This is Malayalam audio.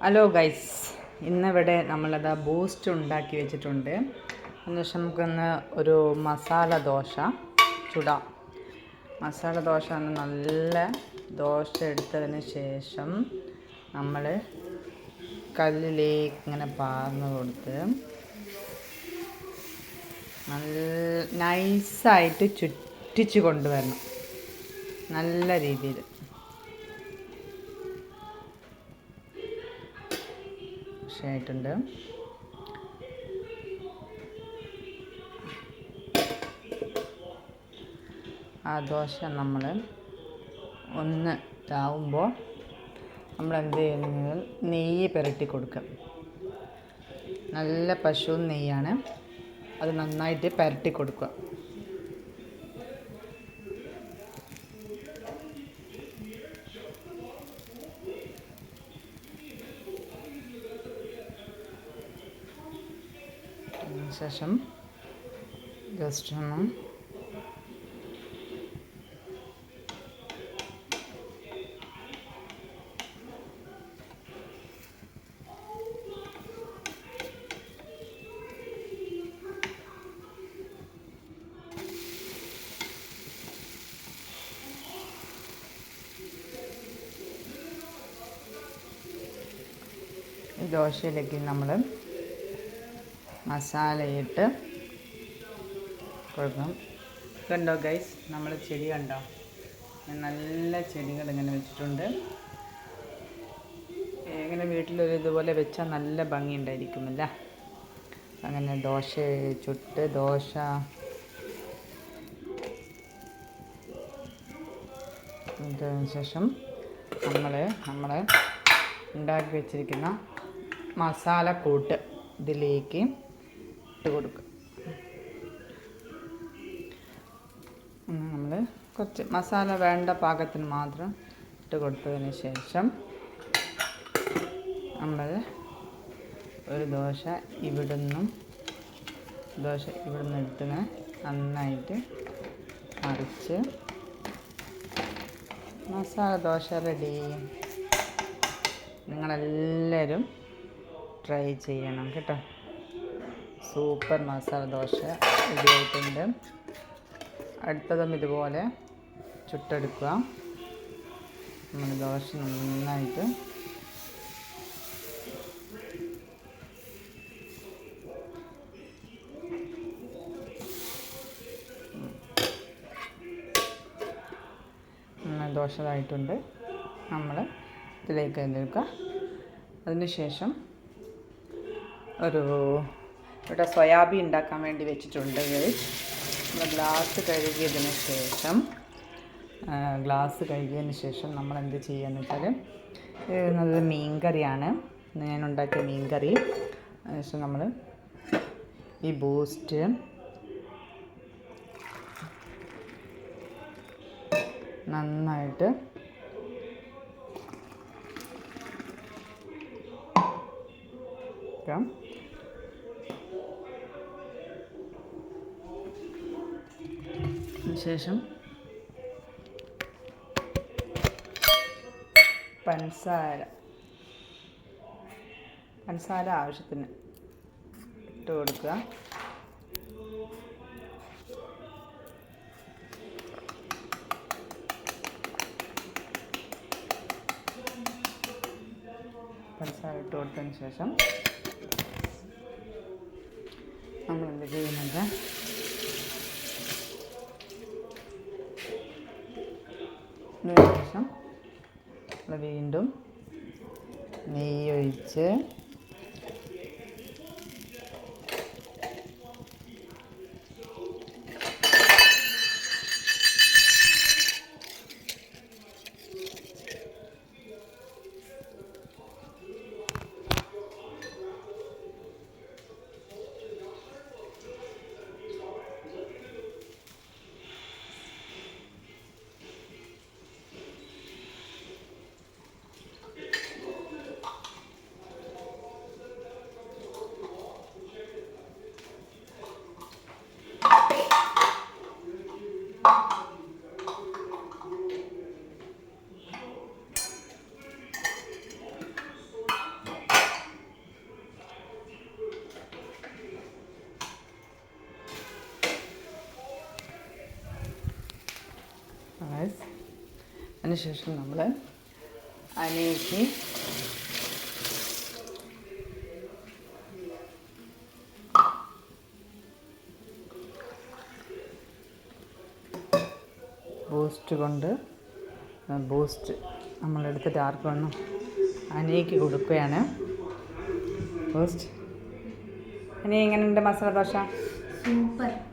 ഹലോ ഗൈസ്, ഇന്നിവിടെ നമ്മളത് ബൂസ്റ്റ് ഉണ്ടാക്കി വെച്ചിട്ടുണ്ട്. അതിനുശേഷം നമുക്കൊന്ന് ഒരു മസാല ദോശ ചുടാം. മസാല ദോശ നല്ല ദോശ എടുത്തതിന് ശേഷം നമ്മൾ കല്ലിലേക്ക് ഇങ്ങനെ പാർന്ന് കൊടുത്ത് നല്ല നൈസായിട്ട് ചുറ്റിച്ച് കൊണ്ടുവരണം. നല്ല രീതിയിൽ ആയിട്ടുണ്ട്. ആ ദോശ നമ്മൾ ഒന്ന് ഇതാവുമ്പോൾ നമ്മൾ എന്ത് ചെയ്യുന്നത്, നെയ്യ് പുരട്ടി കൊടുക്കുക. നല്ല പശു നെയ്യാണ്, അത് നന്നായിട്ട് പുരട്ടി കൊടുക്കുക. ശേഷം ജസ്റ്റ് ഒന്ന് ഈ ദോശയിലേക്ക് നമ്മൾ മസാലയിട്ട് കൊടുക്കണം. കണ്ടോ ഗൈസ്, നമ്മൾ ചെടി കണ്ടോ, നല്ല ചെടികൾ ഇങ്ങനെ വെച്ചിട്ടുണ്ട്. ഇങ്ങനെ വീട്ടിലൊരു ഇതുപോലെ വെച്ചാൽ നല്ല ഭംഗി ഉണ്ടായിരിക്കുമല്ല. അങ്ങനെ ദോശ ചുട്ട് ദോശ ഇതിന് ശേഷം നമ്മൾ ഉണ്ടാക്കി വെച്ചിരിക്കുന്ന മസാല കൂട്ട് ഇതിലേക്ക് ഇട്ട് കൊടുക്കുക. നമ്മൾ കുറച്ച് മസാല വേണ്ട പാകത്തിന് മാത്രം ഇട്ട് കൊടുത്തതിന് ശേഷം നമ്മൾ ഒരു ദോശ ഇവിടുന്ന് എടുത്ത് നന്നായിട്ട് മറിച്ച് മസാല ദോശ റെഡി. നിങ്ങളെല്ലാവരും ട്രൈ ചെയ്യണം കേട്ടോ. സൂപ്പർ മസാല ദോശ റെഡി ആയിട്ടുണ്ട്. അടുത്തതും ഇതുപോലെ ചുട്ടെടുക്കുക. നമ്മൾ ദോശ നന്നായിട്ട് ദോശ ഇതായിട്ടുണ്ട്. നമ്മൾ ഇതിലേക്ക് എടുക്കുക. അതിന് ശേഷം ഇവിടെ സോയാബീൻ ഉണ്ടാക്കാൻ വേണ്ടി വെച്ചിട്ടുണ്ട്. നമ്മൾ ഗ്ലാസ് കഴുകിയതിന് ശേഷം നമ്മൾ എന്ത് ചെയ്യുകയെന്ന് വെച്ചാൽ, നല്ല മീൻ കറിയാണ് ഞാൻ ഉണ്ടാക്കിയ മീൻ കറി. അതിനുശേഷം നമ്മൾ ഈ ബൂസ്റ്റ് നന്നായിട്ട് ശേഷം പഞ്ചസാര ആവശ്യത്തിന് ഇട്ട് കൊടുക്കുക. പഞ്ചസാര ഇട്ട് കൊടുത്തതിന് ശേഷം നമ്മൾ എന്ത് ചെയ്യുന്നത്, ശേഷം വീണ്ടും നെയ്യൊഴിച്ച് ഗൈസ്. അതിനുശേഷം നമ്മൾ അനേക്ക് ബൂസ്റ്റ് നമ്മളെടുത്തിട്ട് ആർക്ക് വേണം അനേക്ക് കൊടുക്കുകയാണ്. ബൂസ്റ്റ്. അനി എങ്ങനെയുണ്ട് മസാല ദോശ? സൂപ്പർ.